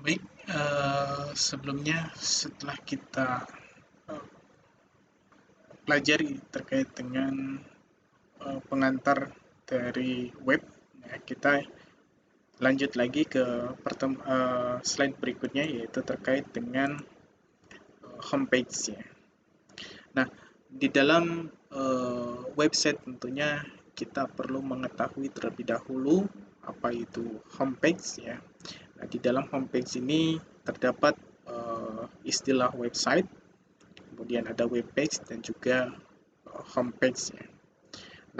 Baik, sebelumnya setelah kita eh, pelajari terkait dengan pengantar dari web, ya, kita lanjut lagi ke slide berikutnya, yaitu terkait dengan homepage ya. Nah, di dalam website tentunya kita perlu mengetahui terlebih dahulu apa itu homepage ya. Nah, di dalam homepage ini terdapat istilah website, kemudian ada web page dan juga homepage ya.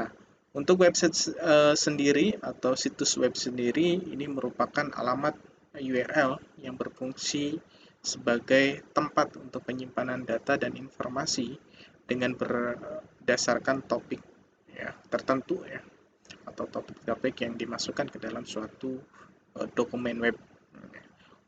Nah, untuk website sendiri atau situs web sendiri ini merupakan alamat URL yang berfungsi sebagai tempat untuk penyimpanan data dan informasi dengan berdasarkan topik ya tertentu ya, atau topik-topik yang dimasukkan ke dalam suatu dokumen web.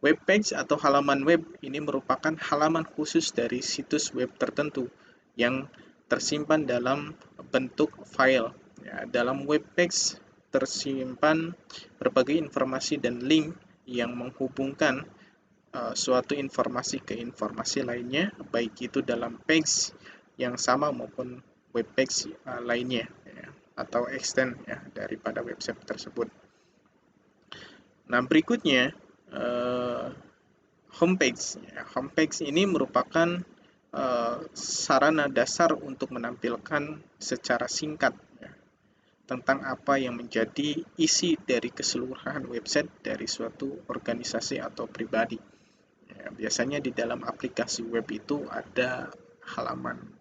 Web page atau halaman web ini merupakan halaman khusus dari situs web tertentu yang tersimpan dalam bentuk file. Ya, dalam web page tersimpan berbagai informasi dan link yang menghubungkan suatu informasi ke informasi lainnya, baik itu dalam page yang sama maupun web page lainnya, ya, atau extend ya daripada website tersebut. Nah, berikutnya eh, homepage. Ya, homepage ini merupakan sarana dasar untuk menampilkan secara singkat ya, tentang apa yang menjadi isi dari keseluruhan website dari suatu organisasi atau pribadi. Ya, biasanya di dalam aplikasi web itu ada halaman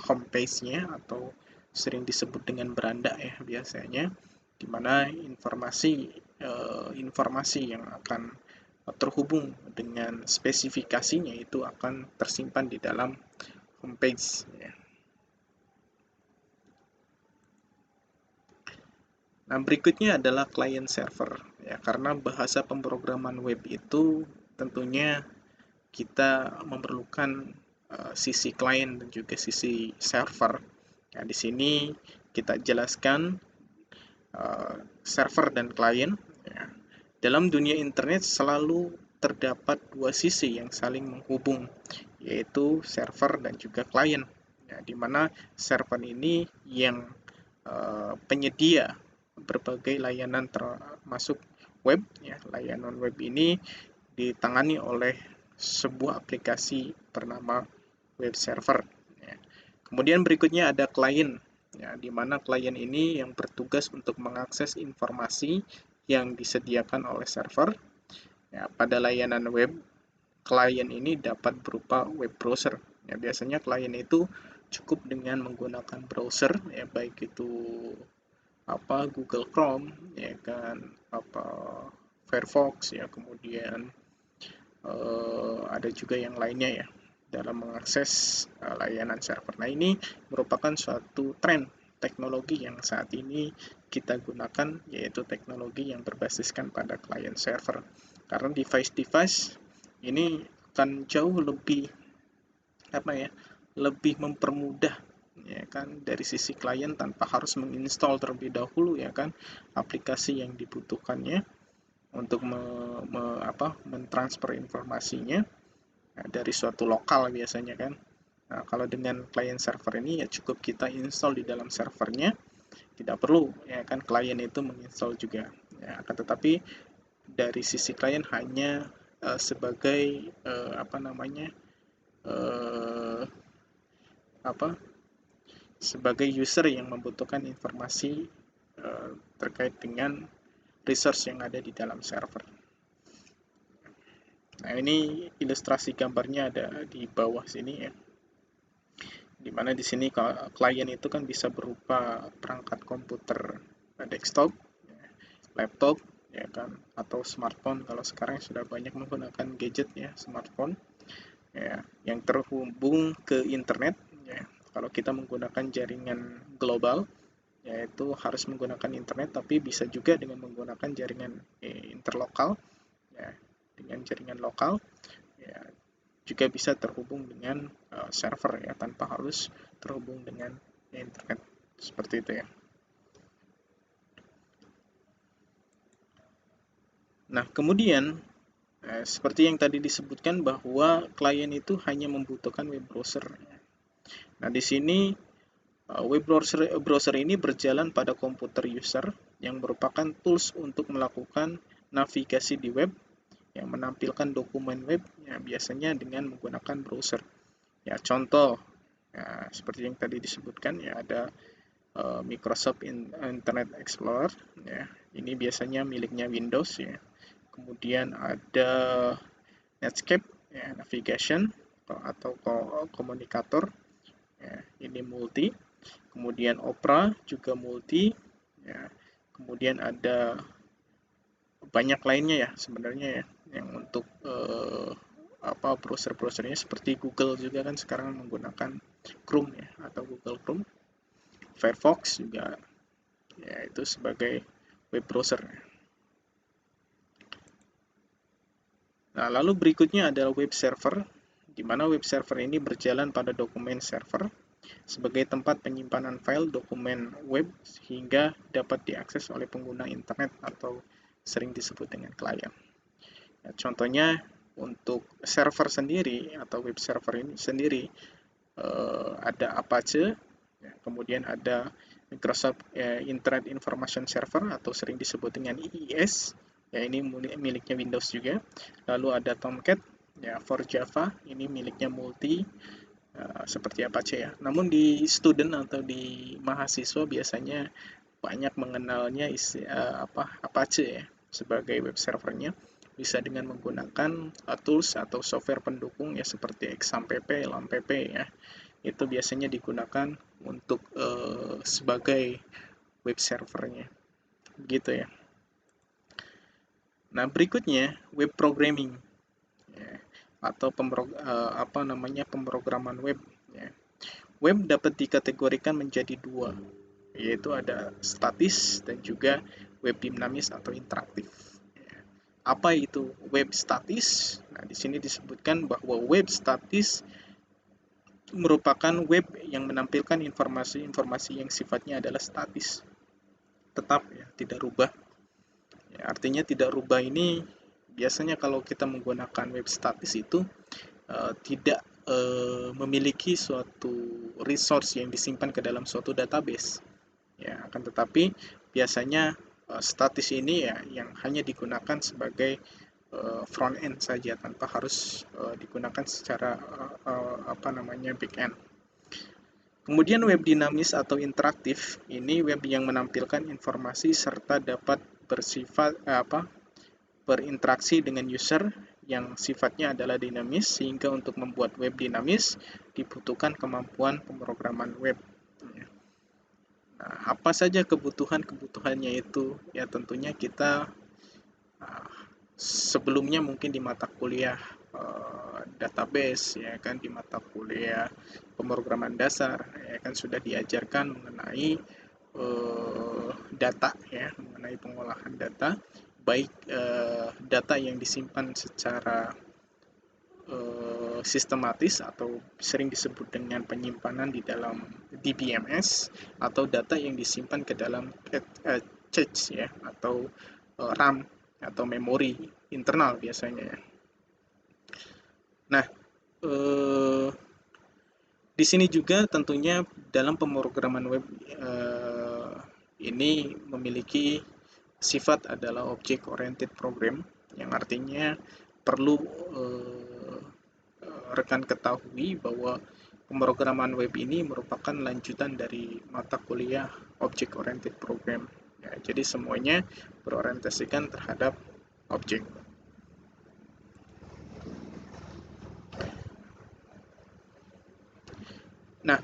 homepage-nya atau sering disebut dengan beranda ya biasanya, di mana informasi yang akan terhubung dengan spesifikasinya itu akan tersimpan di dalam homepage ya. Nah, berikutnya adalah client server ya, karena bahasa pemrograman web itu tentunya kita memerlukan sisi client dan juga sisi server. Nah, di sini kita jelaskan server dan client ya. Dalam dunia internet selalu terdapat dua sisi yang saling menghubung, yaitu server dan juga klien. Ya, di mana server ini yang penyedia berbagai layanan termasuk web. Ya, layanan web ini ditangani oleh sebuah aplikasi bernama web server. Ya. Kemudian berikutnya ada klien, ya, di mana klien ini yang bertugas untuk mengakses informasi yang disediakan oleh server. Ya, pada layanan web, klien ini dapat berupa web browser. Ya, biasanya klien itu cukup dengan menggunakan browser, ya, baik itu Google Chrome, ya kan, Firefox, ya, kemudian ada juga yang lainnya ya dalam mengakses layanan server. Nah, ini merupakan suatu tren teknologi yang saat ini kita gunakan, yaitu teknologi yang berbasiskan pada client server. Karena device-device ini akan jauh lebih lebih mempermudah ya kan dari sisi klien tanpa harus menginstall terlebih dahulu ya kan aplikasi yang dibutuhkannya untuk mentransfer informasinya dari suatu lokal biasanya kan. Nah, kalau dengan client server ini ya cukup kita install di dalam servernya, tidak perlu ya kan klien itu menginstal juga. Ya, akan tetapi dari sisi klien hanya sebagai apa namanya uh, apa sebagai user yang membutuhkan informasi terkait dengan resource yang ada di dalam server. Nah, ini ilustrasi gambarnya ada di bawah sini ya. Dimana di sini klien itu kan bisa berupa perangkat komputer desktop, laptop, ya kan, atau smartphone. Kalau sekarang sudah banyak menggunakan gadget ya, smartphone, ya, yang terhubung ke internet. Ya. Kalau kita menggunakan jaringan global, yaitu harus menggunakan internet, tapi bisa juga dengan menggunakan jaringan interlokal, ya, dengan jaringan lokal, ya, juga bisa terhubung dengan server ya tanpa harus terhubung dengan internet seperti itu ya. Nah, kemudian Seperti yang tadi disebutkan bahwa klien itu hanya membutuhkan web browser. Nah, di sini browser ini berjalan pada komputer user yang merupakan tools untuk melakukan navigasi di web yang menampilkan dokumen web ya, biasanya dengan menggunakan browser. Ya, contoh ya, seperti yang tadi disebutkan ya ada Microsoft Internet Explorer ya. Ini biasanya miliknya Windows ya. Kemudian ada Netscape ya, navigation atau komunikator ya, ini multi. Kemudian Opera juga multi ya. Kemudian ada banyak lainnya ya sebenarnya ya yang untuk browser-browsernya seperti Google juga kan sekarang menggunakan Chrome ya atau Google Chrome. Firefox juga ya itu sebagai web browser. Nah, lalu berikutnya adalah web server, di mana web server ini berjalan pada dokumen server sebagai tempat penyimpanan file dokumen web sehingga dapat diakses oleh pengguna internet atau sering disebut dengan klien. Ya, contohnya untuk server sendiri atau web server ini sendiri ada Apache, ya, kemudian ada Microsoft Internet Information Server atau sering disebut dengan IIS, ya ini miliknya Windows juga. Lalu ada Tomcat, ya for Java, ini miliknya Multi, seperti Apache ya. Namun di student atau di mahasiswa biasanya banyak mengenalnya Apache ya sebagai web servernya. Bisa dengan menggunakan tools atau software pendukung ya seperti XAMPP, LAMPP ya. Itu biasanya digunakan untuk sebagai web servernya. Gitu ya. Nah, berikutnya web programming ya, atau pemrograman web ya. Web dapat dikategorikan menjadi dua, yaitu ada statis dan juga web dinamis atau interaktif. Apa itu web statis? Nah, di sini disebutkan bahwa web statis merupakan web yang menampilkan informasi-informasi yang sifatnya adalah statis, tetap ya, tidak rubah. Ya, artinya tidak rubah ini biasanya kalau kita menggunakan web statis itu tidak memiliki suatu resource yang disimpan ke dalam suatu database. Ya, akan tetapi biasanya statis ini ya yang hanya digunakan sebagai front end saja tanpa harus digunakan secara back end. Kemudian web dinamis atau interaktif ini web yang menampilkan informasi serta dapat bersifat berinteraksi dengan user yang sifatnya adalah dinamis, sehingga untuk membuat web dinamis dibutuhkan kemampuan pemrograman web. Nah, apa saja kebutuhannya itu? Ya tentunya kita sebelumnya mungkin di mata kuliah database ya kan, di mata kuliah pemrograman dasar ya kan sudah diajarkan mengenai data ya, mengenai pengolahan data, baik data yang disimpan secara sistematis atau sering disebut dengan penyimpanan di dalam DBMS, atau data yang disimpan ke dalam cache ya atau RAM atau memori internal biasanya ya. Nah, di sini juga tentunya dalam pemrograman web ini memiliki sifat adalah object oriented program, yang artinya perlu rekan ketahui bahwa pemrograman web ini merupakan lanjutan dari mata kuliah object oriented program. Ya, jadi semuanya berorientasikan terhadap objek. Nah,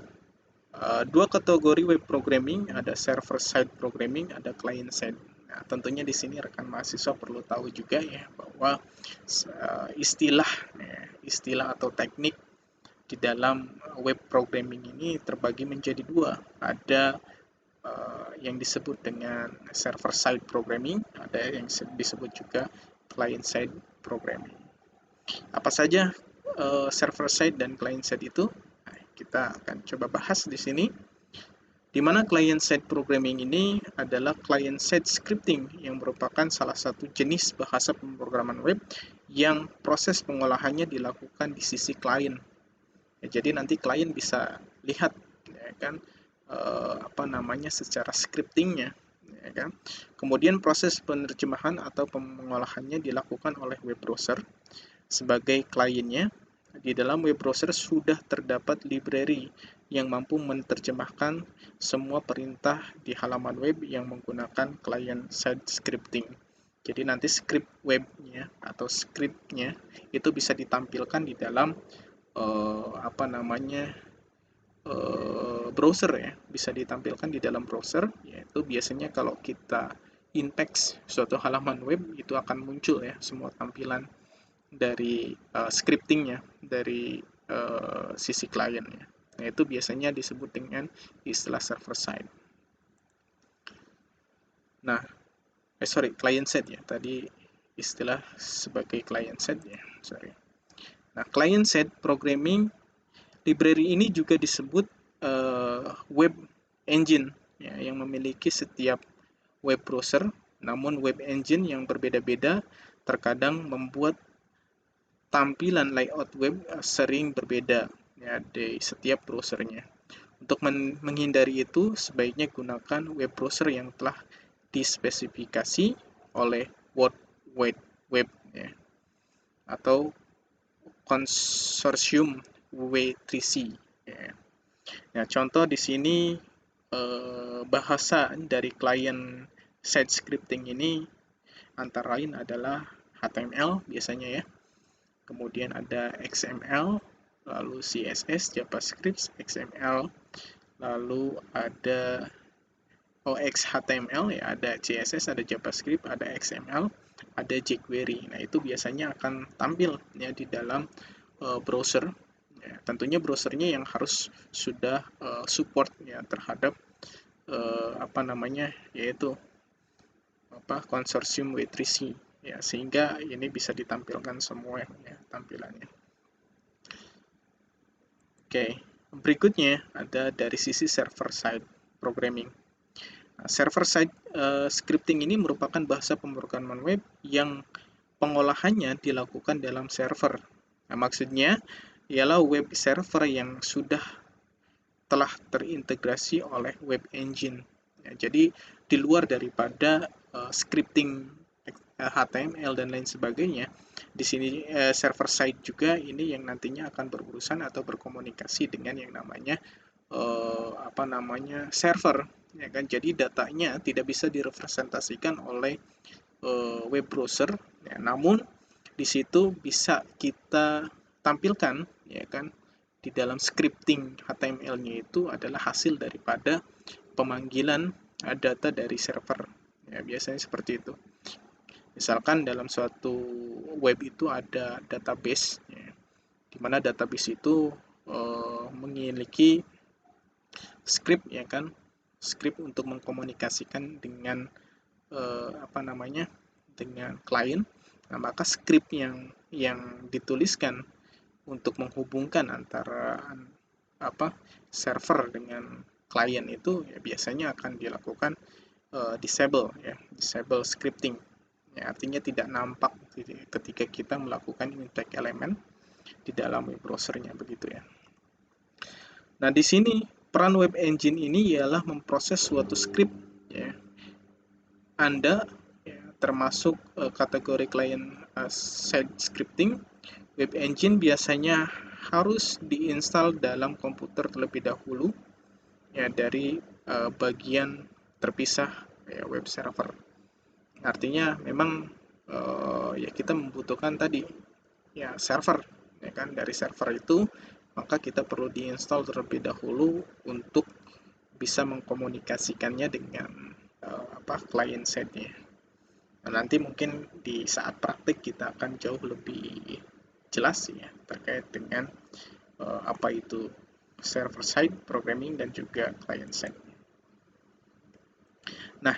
dua kategori web programming, ada server side programming, ada client side. Nah, tentunya di sini rekan mahasiswa perlu tahu juga ya bahwa istilah atau teknik di dalam web programming ini terbagi menjadi dua. Ada yang disebut dengan server side programming, ada yang disebut juga client side programming. Apa saja server side dan client side itu? Nah, kita akan coba bahas di sini. Di mana client-side programming ini adalah client-side scripting yang merupakan salah satu jenis bahasa pemrograman web yang proses pengolahannya dilakukan di sisi klien. Ya, jadi nanti klien bisa lihat ya kan secara scriptingnya ya kan. Kemudian proses penerjemahan atau pengolahannya dilakukan oleh web browser sebagai kliennya. Di dalam web browser sudah terdapat library yang mampu menerjemahkan semua perintah di halaman web yang menggunakan client-side scripting. Jadi nanti script webnya atau scriptnya itu bisa ditampilkan di dalam browser ya, bisa ditampilkan di dalam browser, yaitu biasanya kalau kita in-text suatu halaman web itu akan muncul ya semua tampilan dari scriptingnya dari sisi kliennya. Nah, itu biasanya disebut dengan istilah server side. Nah, client side ya. Tadi istilah sebagai client side ya. Nah, client side programming library ini juga disebut web engine ya, yang memiliki setiap web browser. Namun web engine yang berbeda-beda terkadang membuat tampilan layout web sering berbeda ya di setiap browsernya. Untuk menghindari itu, sebaiknya gunakan web browser yang telah dispesifikasi oleh World Wide Web ya, atau konsorsium W3C. Ya. Nah, contoh di sini bahasa dari client side scripting ini antara lain adalah HTML biasanya ya, kemudian ada XML, lalu CSS, JavaScript, XML, lalu ada HTML ya, ada CSS, ada JavaScript, ada XML, ada jQuery. Nah, itu biasanya akan tampil ya di dalam browser. Ya, tentunya browsernya yang harus sudah support ya terhadap yaitu konsorsium W3C ya, sehingga ini bisa ditampilkan semua ya tampilannya. Oke, berikutnya ada dari sisi server side programming. Nah, server side scripting ini merupakan bahasa pemrograman web yang pengolahannya dilakukan dalam server. Nah, maksudnya ialah web server yang sudah telah terintegrasi oleh web engine. Ya, jadi di luar daripada scripting HTML dan lain sebagainya, di sini server side juga ini yang nantinya akan berurusan atau berkomunikasi dengan yang namanya server, ya kan. Jadi datanya tidak bisa direpresentasikan oleh web browser, ya, namun di situ bisa kita tampilkan, ya kan, di dalam scripting HTML-nya itu adalah hasil daripada pemanggilan data dari server. Ya, biasanya seperti itu. Misalkan dalam suatu web itu ada database, ya, di mana database itu memiliki script ya kan, script untuk mengkomunikasikan dengan dengan klien. Nah, maka script yang dituliskan untuk menghubungkan antara server dengan klien itu ya biasanya akan dilakukan disable ya, disable scripting. Ya, artinya tidak nampak ketika kita melakukan intake elemen di dalam web browsernya begitu ya. Nah, di sini peran web engine ini ialah memproses suatu script ya. Anda ya, termasuk kategori client side scripting. Web engine biasanya harus diinstal dalam komputer terlebih dahulu ya dari bagian terpisah ya, web server. Artinya memang ya kita membutuhkan tadi ya server ya kan, dari server itu maka kita perlu diinstal terlebih dahulu untuk bisa mengkomunikasikannya dengan client side-nya. Nah, nanti mungkin di saat praktik kita akan jauh lebih jelas ya terkait dengan apa itu server side programming dan juga client side. Nah,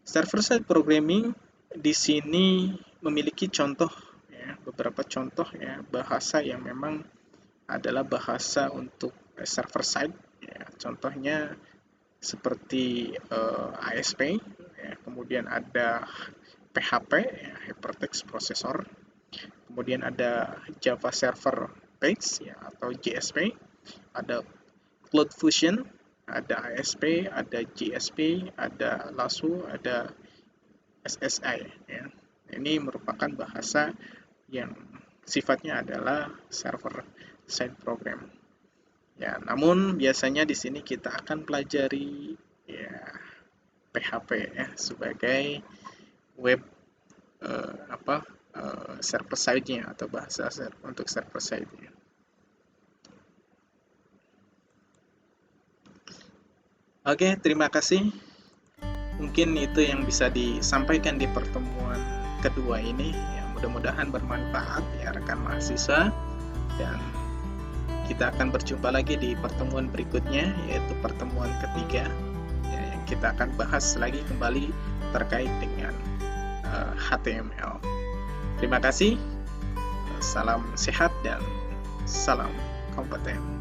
server side programming di sini memiliki contoh ya, beberapa contoh ya bahasa yang memang adalah bahasa untuk server side ya. Contohnya seperti ASP, ya, kemudian ada PHP, ya, Hypertext Processor, kemudian ada Java Server Page, ya, atau JSP, ada Cloud Fusion, ada ASP, ada JSP, ada Lasso, ada SSI. Ya. Ini merupakan bahasa yang sifatnya adalah server side program. Ya, namun biasanya di sini kita akan pelajari ya PHP ya sebagai web server side-nya atau bahasa untuk server side-nya. Oke, terima kasih. Mungkin itu yang bisa disampaikan di pertemuan kedua ini. Ya, mudah-mudahan bermanfaat ya rekan mahasiswa, dan kita akan berjumpa lagi di pertemuan berikutnya, yaitu pertemuan ketiga, ya, yang kita akan bahas lagi kembali terkait dengan HTML. Terima kasih, salam sehat dan salam kompeten.